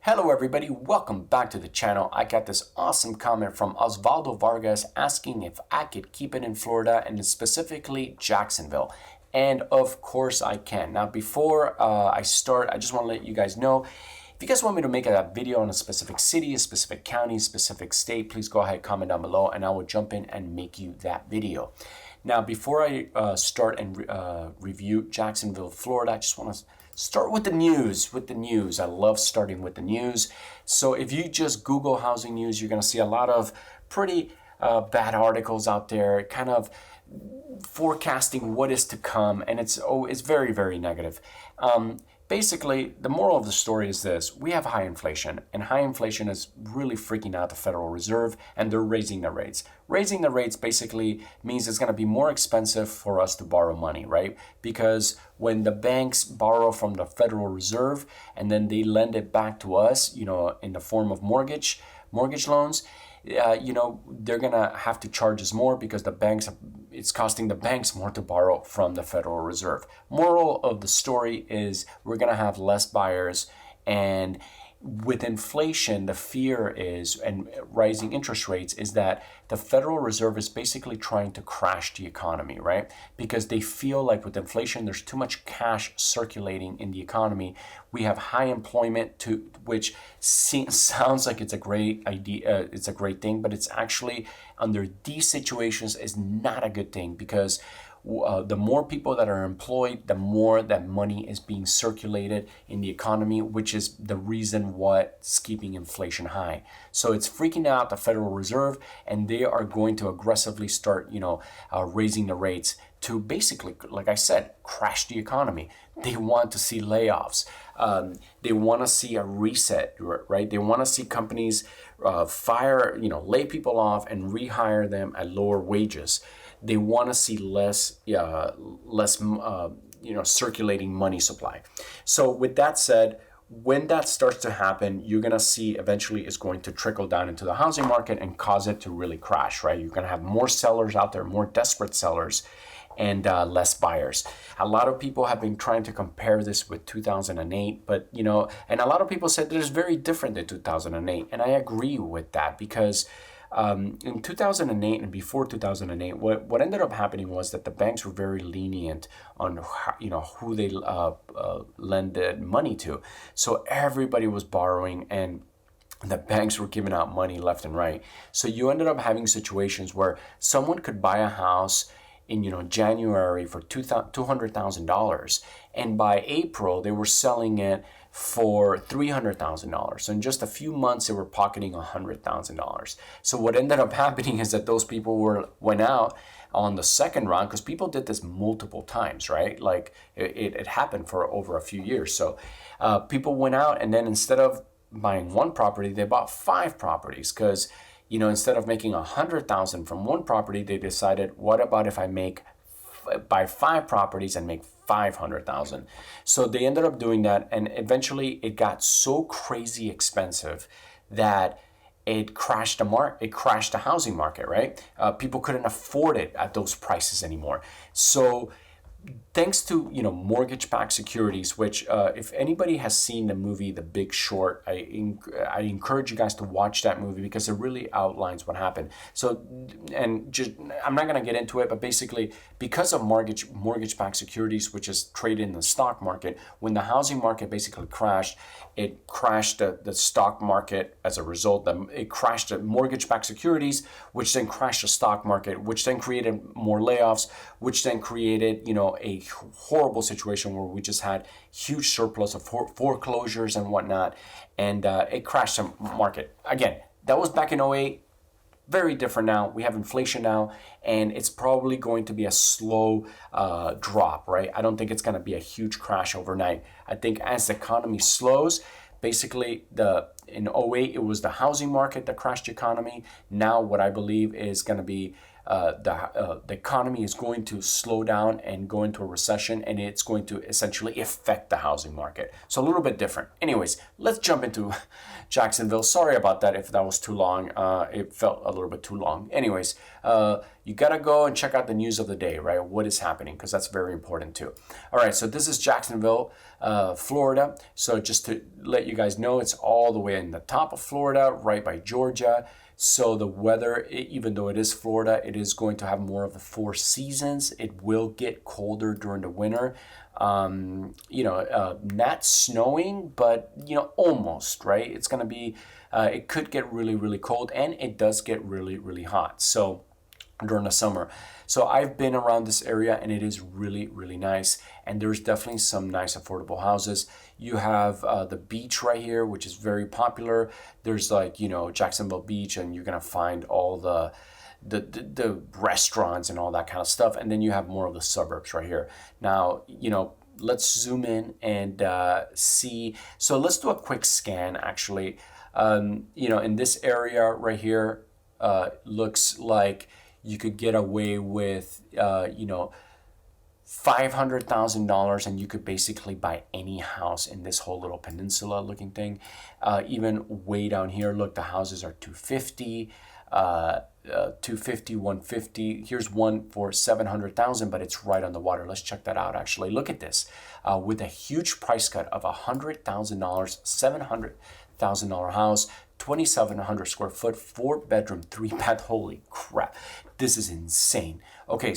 Hello everybody, welcome back to the channel. I got this awesome comment from Osvaldo Vargas asking if I could keep it in Florida and specifically Jacksonville. And of course I can. Now before I start, I just want to let you guys know, if you guys want me to make a video on a specific city, a specific county, a specific state, please go ahead, comment down below and I will jump in and make you that video. Now before I start and review Jacksonville, Florida, I just want to start with the news. I love starting with the news. So if you just Google housing news, you're going to see a lot of pretty bad articles out there, kind of forecasting what is to come, and it's very, very negative. Basically, the moral of the story is this: we have high inflation, and high inflation is really freaking out the Federal Reserve, and they're raising the rates. Raising the rates basically means it's going to be more expensive for us to borrow money, right? Because when the banks borrow from the Federal Reserve and then they lend it back to us, in the form of mortgage loans, they're gonna have to charge us more because it's costing the banks more to borrow from the Federal Reserve. Moral of the story is we're gonna have less buyers, and with inflation, the fear is, and rising interest rates, is that the Federal Reserve is basically trying to crash the economy, right? Because they feel like with inflation, there's too much cash circulating in the economy. We have high employment, which sounds like it's a great idea, it's a great thing, but it's actually, under these situations, is not a good thing, because the more people that are employed, the more that money is being circulated in the economy, which is the reason what's keeping inflation high. So it's freaking out the Federal Reserve, and they are going to aggressively start, raising the rates to basically, like I said, crash the economy. They want to see layoffs. They want to see a reset, right? They want to see companies lay people off and rehire them at lower wages. They want to see less circulating money supply. So with that said, when that starts to happen, you're going to see eventually it's going to trickle down into the housing market and cause it to really crash, right? You're going to have more sellers out there, more desperate sellers, and less buyers. A lot of people have been trying to compare this with 2008, but and a lot of people said that it's very different than 2008, and I agree with that, because in 2008 and before 2008, what ended up happening was that the banks were very lenient on who they lended money to. So everybody was borrowing, and the banks were giving out money left and right. So you ended up having situations where someone could buy a house in January for $200,000, and by April they were selling it for $300,000. So in just a few months they were pocketing $100,000. So what ended up happening is that those people went out on the second round, because people did this multiple times, right? Like it happened for over a few years. So people went out, and then instead of buying one property, they bought 5 properties, because instead of making $100,000 from one property, they decided, what about if I buy 5 properties and make $500,000? So they ended up doing that, and eventually it got so crazy expensive that it crashed the housing market, right? People couldn't afford it at those prices anymore. So thanks to mortgage-backed securities, which if anybody has seen the movie The Big Short, I encourage you guys to watch that movie, because it really outlines what happened. So, and just, I'm not going to get into it, but basically, because of mortgage-backed securities, which is traded in the stock market, when the housing market basically crashed, it crashed the stock market as a result. It crashed the mortgage-backed securities, which then crashed the stock market, which then created more layoffs, which then created a horrible situation where we just had huge surplus of foreclosures and whatnot, and it crashed the market. Again, that was back in 2008. Very different now. We have inflation now, and it's probably going to be a slow drop, right? I don't think it's going to be a huge crash overnight. I think as the economy slows, basically in 2008 it was the housing market that crashed the economy. Now what I believe is going to be the economy is going to slow down and go into a recession, and it's going to essentially affect the housing market. So a little bit different. Anyways, let's jump into Jacksonville. Sorry about that if that was too long. It felt a little bit too long. Anyways, you got to go and check out the news of the day, right? What is happening, because that's very important too. All right, so this is Jacksonville, Florida. So just to let you guys know, it's all the way in the top of Florida, right by Georgia. So the weather, even though it is Florida, it is going to have more of the 4 seasons. It will get colder during the winter. Not snowing, but, almost, right? It's going to be, it could get really, really cold, and it does get really, really hot. So during the summer. So I've been around this area, and it is really, really nice. And there's definitely some nice affordable houses. You have the beach right here, which is very popular. There's Jacksonville Beach, and you're going to find all the restaurants and all that kind of stuff. And then you have more of the suburbs right here. Now, let's zoom in and see. So let's do a quick scan, actually. In this area right here, looks like you could get away with, $500,000, and you could basically buy any house in this whole little peninsula looking thing. Even way down here, look, the houses are 250, 150. Here's one for 700,000, but it's right on the water. Let's check that out. Actually, look at this, with a huge price cut of $100,000, $700,000 house, 2,700 square foot, 4-bedroom, 3-bath. Holy crap, this is insane. Okay,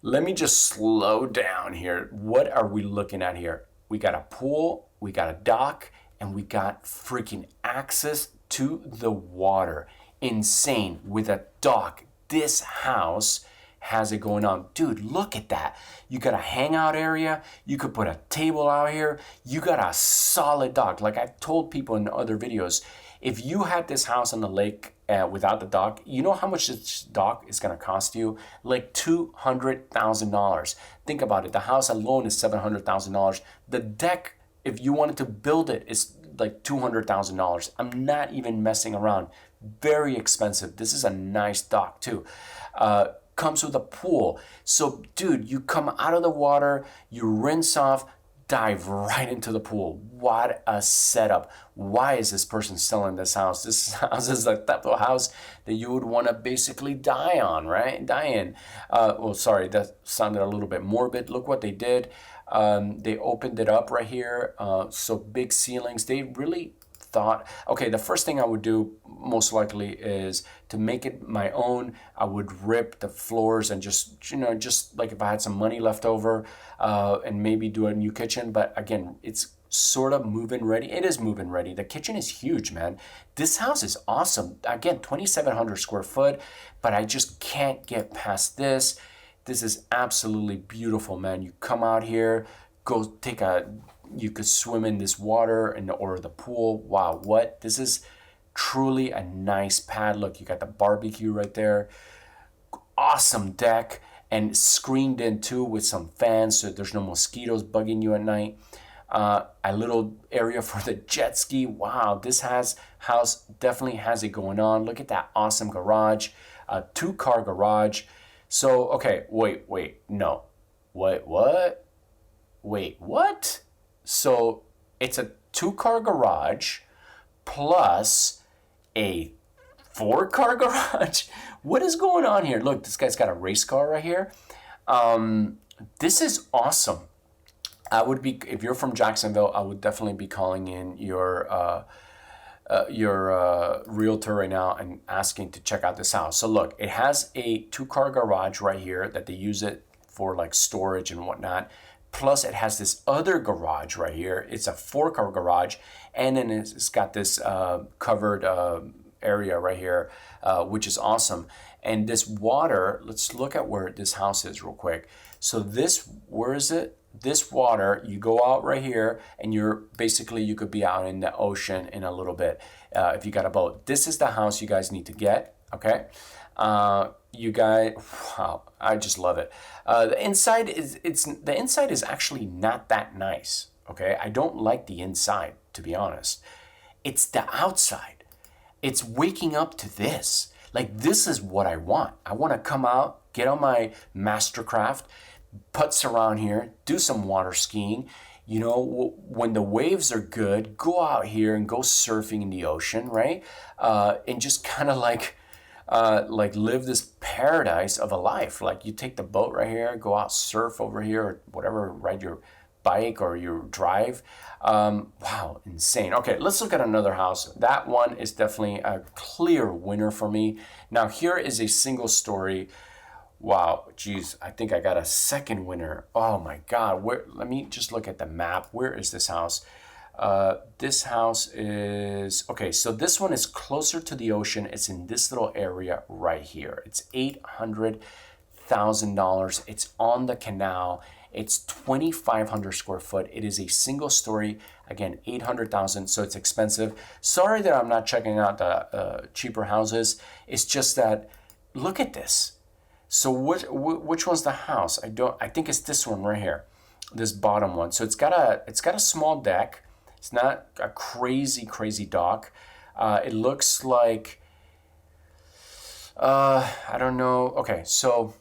let me just slow down here. What are we looking at here? We got a pool, we got a dock, and we got freaking access to the water. Insane. With a dock, this house has it going on. Dude, look at that. You got a hangout area. You could put a table out here. You got a solid dock. Like I've told people in other videos, if you had this house on the lake without the dock, you know how much this dock is going to cost you? Like $200,000. Think about it. The house alone is $700,000. The deck, if you wanted to build it, is like $200,000. I'm not even messing around. Very expensive. This is a nice dock too. Comes with a pool. So dude, you come out of the water, you rinse off, dive right into the pool. What a setup. Why is this person selling this house? This house is the type of house that you would want to basically die on, right? Die in. Sorry, that sounded a little bit morbid. Look what they did. They opened it up right here. So big ceilings. They really thought, okay, the first thing I would do most likely is to make it my own. I would rip the floors and just like if I had some money left over, and maybe do a new kitchen. But again, it's sort of move-in ready. It is move-in ready. The kitchen is huge, man. This house is awesome. Again, 2,700 square foot, but I just can't get past this. This is absolutely beautiful, man. You come out here, you could swim in this water or the pool. Wow, this is truly a nice pad. Look, you got the barbecue right there. Awesome deck, and screened in too with some fans so there's no mosquitoes bugging you at night. A little area for the jet ski. Wow, this house definitely has it going on. Look at that awesome garage, a 2-car garage. So, okay, wait, no. What? Wait, what? So it's a 2-car garage plus a 4-car garage. What is going on here? Look, this guy's got a race car right here. This is awesome. If you're from Jacksonville, I would definitely be calling in your realtor right now and asking to check out this house. So look, it has a 2-car garage right here that they use it for like storage and whatnot. Plus it has this other garage right here. It's a 4-car garage, and then it's got this covered area right here, which is awesome. And this water, let's look at where this house is real quick. So where is it? This water, you go out right here, and you could be out in the ocean in a little bit if you got a boat. This is the house you guys need to get, okay? You guys, wow, I just love it. The inside is actually not that nice, okay? I don't like the inside, to be honest. It's the outside. It's waking up to this. Like, this is what I want. I want to come out, get on my Mastercraft, putz around here, do some water skiing. When the waves are good, go out here and go surfing in the ocean, right? And just kind of like like live this paradise of a life. Like you take the boat right here, go out, surf over here, or whatever, ride your bike or your drive. Wow, insane. Okay, let's look at another house. That one is definitely a clear winner for me. Now here is a single story. Wow, geez, I think I got a second winner. Oh my God, let me just look at the map. Where is this house? This house is, okay, so this one is closer to the ocean. It's in this little area right here. It's $800,000. It's on the canal. It's 2,500 square foot. It is a single story. Again, 800,000, so it's expensive. Sorry that I'm not checking out the cheaper houses. It's just that, look at this. So which one's the house? I think it's this one right here, this bottom one. So it's got a small deck. It's not a crazy dock. It looks like, I don't know. Okay, so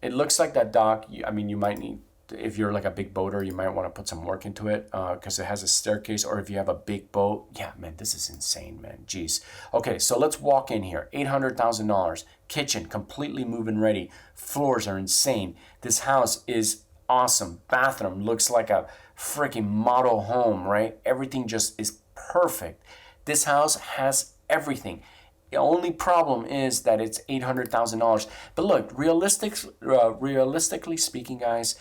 it looks like that dock. I mean, you might need, if you're like a big boater, you might want to put some work into it because it has a staircase, or if you have a big boat. Yeah, man, this is insane, man. Jeez. Okay, so let's walk in here. $800,000. Kitchen, completely move-in ready. Floors are insane. This house is awesome. Bathroom looks like a freaking model home, right? Everything just is perfect. This house has everything. The only problem is that it's $800,000. But look, realistically speaking, guys,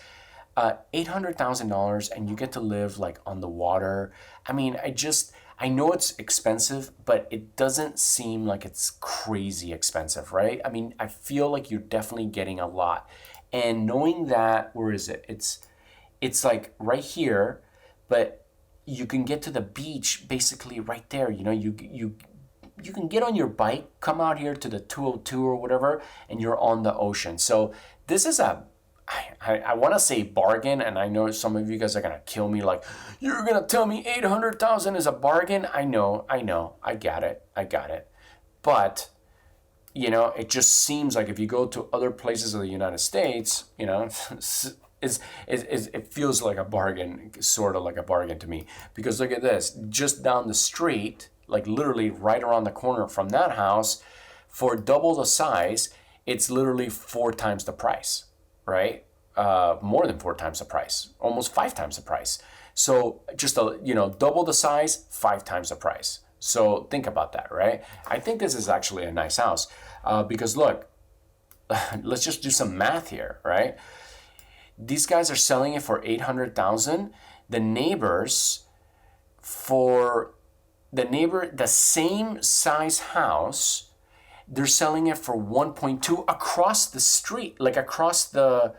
$800,000 and you get to live like on the water. I mean, I know it's expensive, but it doesn't seem like it's crazy expensive, right? I mean, I feel like you're definitely getting a lot. And knowing that, where is it? It's like right here, but you can get to the beach basically right there. You know, you can get on your bike, come out here to the 202 or whatever, and you're on the ocean. So this is I want to say bargain, and I know some of you guys are going to kill me like, you're going to tell me 800,000 is a bargain? I know, I got it. But, you know, it just seems like if you go to other places of the United States, you know, it feels like a bargain, sort of like a bargain to me. Because look at this, just down the street, like literally right around the corner from that house, for double the size, it's literally 4 times the price. Right? More than 4 times the price, almost 5 times the price. So just double the size, 5 times the price. So think about that, right? I think this is actually a nice house because look, let's just do some math here, right? These guys are selling it for 800,000. The same size house, they're selling it for 1.2 across the street, like across the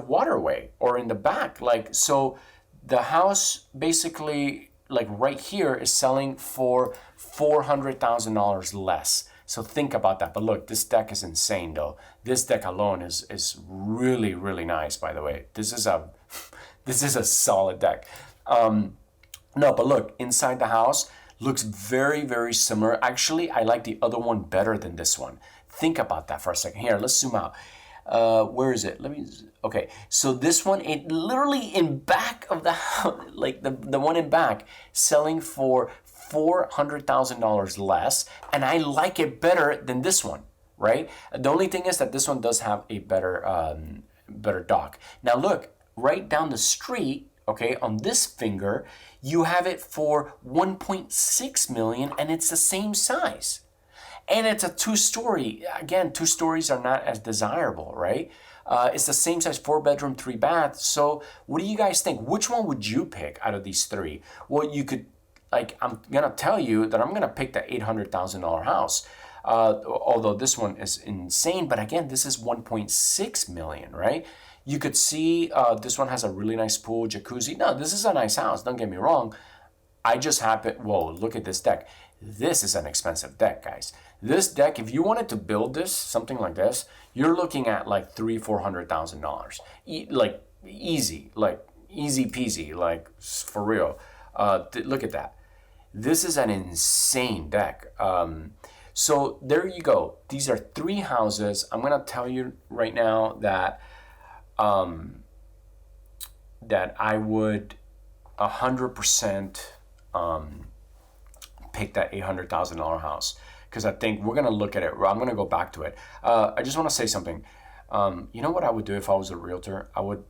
waterway or in the back. Like, so the house basically like right here is selling for $400,000 less. So think about that. But look, this deck is insane though. This deck alone is really, really nice, by the way. This is a solid deck. No, but look, inside the house, looks very, very similar. Actually, I like the other one better than this one. Think about that for a second. Here, let's zoom out. Where is it? Okay, so this one, it literally in back of the house, like the one in back, selling for $400,000 less, and I like it better than this one, right? The only thing is that this one does have a better dock. Now look, right down the street, okay, on this finger, you have it for 1.6 million, and it's the same size. And it's a 2-story. Again, 2 stories are not as desirable, right? It's the same size, 4-bedroom, 3-bath. So what do you guys think? Which one would you pick out of these 3? Well, you could, like, I'm going to tell you that I'm going to pick the $800,000 house. Although this one is insane, but again, this is 1.6 million, right? You could see this one has a really nice pool, jacuzzi. No, this is a nice house, don't get me wrong. I just whoa, look at this deck. This is an expensive deck, guys. This deck, if you wanted to build this, something like this, you're looking at like $300,000-$400,000. Like easy peasy, like for real. Look at that. This is an insane deck. So there you go. These are 3 houses. I'm gonna tell you right now that that I would 100% pick that $800,000 house, because I think we're going to look at it. I'm going to go back to it. I just want to say something. You know what I would do if I was a realtor? I would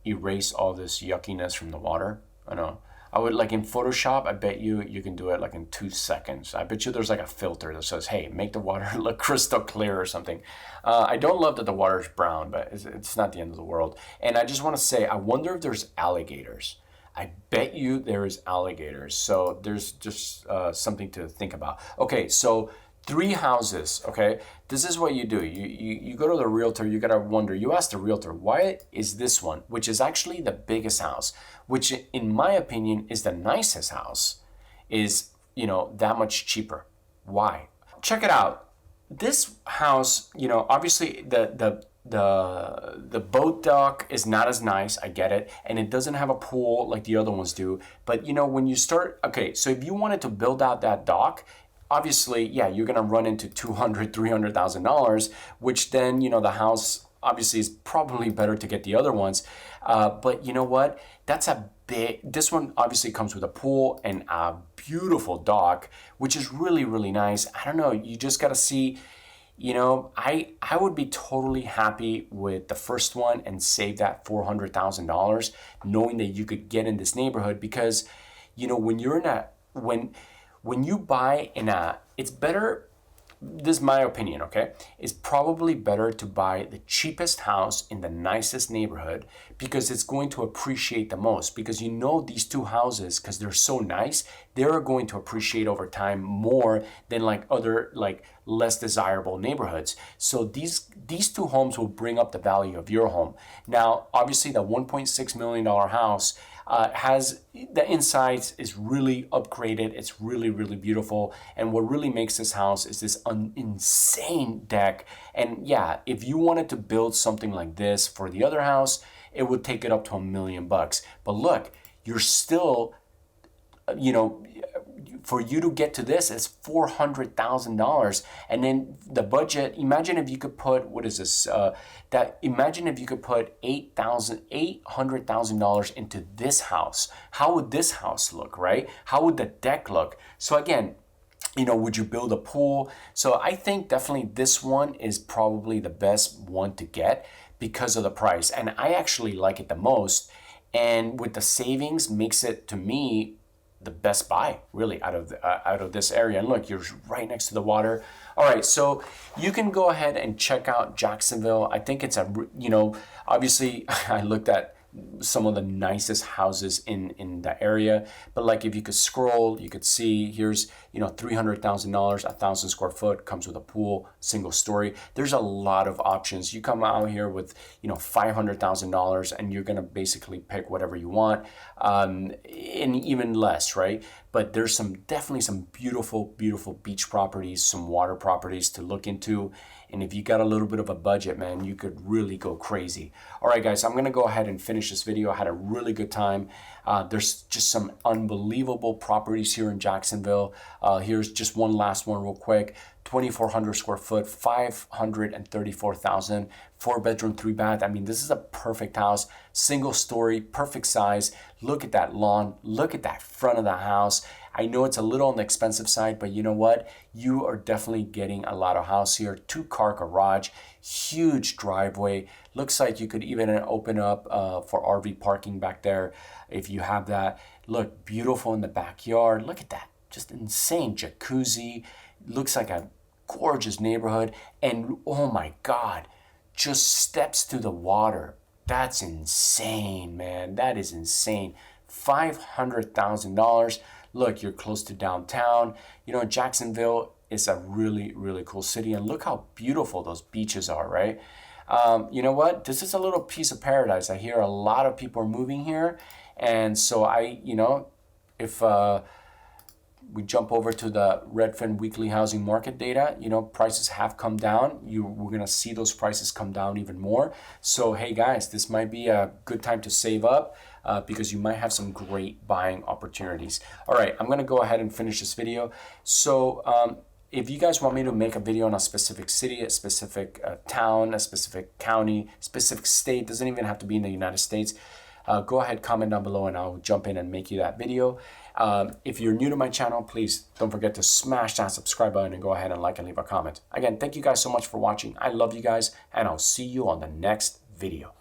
erase all this yuckiness from the water. I know. I would, like in Photoshop, I bet you can do it like in 2 seconds. I bet you there's like a filter that says, hey, make the water look crystal clear or something. I don't love that the water is brown, but it's not the end of the world. And I just want to say, I wonder if there's alligators. I bet you there is alligators. So there's just something to think about. Okay, so 3 houses, okay? This is what you do. You go to the realtor, you gotta wonder, you ask the realtor, why is this one, which is actually the biggest house, which in my opinion is the nicest house, is, that much cheaper? Why? Check it out. This house, obviously the boat dock is not as nice, I get it, and it doesn't have a pool like the other ones do, but when you start, okay, so if you wanted to build out that dock, obviously, yeah, you're gonna run into $200,000, $300,000, which then, the house obviously is probably better to get the other ones. But you know what? That's this one obviously comes with a pool and a beautiful dock, which is really, really nice. I don't know, you just gotta see, I would be totally happy with the first one and save that $400,000, knowing that you could get in this neighborhood, because, when you're in when you buy it's better, this is my opinion, okay? It's probably better to buy the cheapest house in the nicest neighborhood, because it's going to appreciate the most, because these 2 houses, because they're so nice, they're going to appreciate over time more than like other less desirable neighborhoods. So these 2 homes will bring up the value of your home. Now, obviously the $1.6 million house has the insides is really upgraded. It's really, really beautiful. And what really makes this house is this insane deck. And yeah, if you wanted to build something like this for the other house, it would take it up to $1 million. But look, you're still, for you to get to this, it's $400,000. And then the budget, imagine if you could put, what is this? Imagine if you could put $800,000 into this house. How would this house look, right? How would the deck look? So again, would you build a pool? So I think definitely this one is probably the best one to get because of the price. And I actually like it the most. And with the savings, makes it, to me, the best buy really out of this area. And look, you're right next to the water. All right, so you can go ahead and check out Jacksonville. I think it's obviously I looked at some of the nicest houses in the area, but like if you could scroll, you could see here's $300,000, 1,000 square foot, comes with a pool, single story. There's a lot of options. You come out here with $500,000 and you're gonna basically pick whatever you want, and even less, right? But there's definitely some beautiful beach properties, some water properties to look into. And if you got a little bit of a budget, man, you could really go crazy. All right, guys, I'm going to go ahead and finish this video. I had a really good time. There's just some unbelievable properties here in Jacksonville. Here's just one last one real quick. 2,400 square foot, 534,000, 4-bedroom, 3-bath. I mean, this is a perfect house, single story, perfect size. Look at that lawn. Look at that front of the house. I know it's a little on the expensive side, but you know what? You are definitely getting a lot of house here. 2-car garage, huge driveway. Looks like you could even open up for RV parking back there if you have that. Look, beautiful in the backyard. Look at that, just insane jacuzzi. Looks like a gorgeous neighborhood. And oh my God, just steps to the water. That's insane, man. That is insane. $500,000. Look, you're close to downtown. Jacksonville is a really, really cool city. And look how beautiful those beaches are, right? You know what? This is a little piece of paradise. I hear a lot of people are moving here. And so if we jump over to the Redfin weekly housing market data, prices have come down. We're going to see those prices come down even more. So, hey guys, this might be a good time to save up because you might have some great buying opportunities. All right, I'm going to go ahead and finish this video. So, if you guys want me to make a video on a specific city, a specific town, a specific county, specific state, doesn't even have to be in the United States, go ahead, comment down below, and I'll jump in and make you that video. If you're new to my channel, please don't forget to smash that subscribe button and go ahead and like and leave a comment. Again, thank you guys so much for watching. I love you guys, and I'll see you on the next video.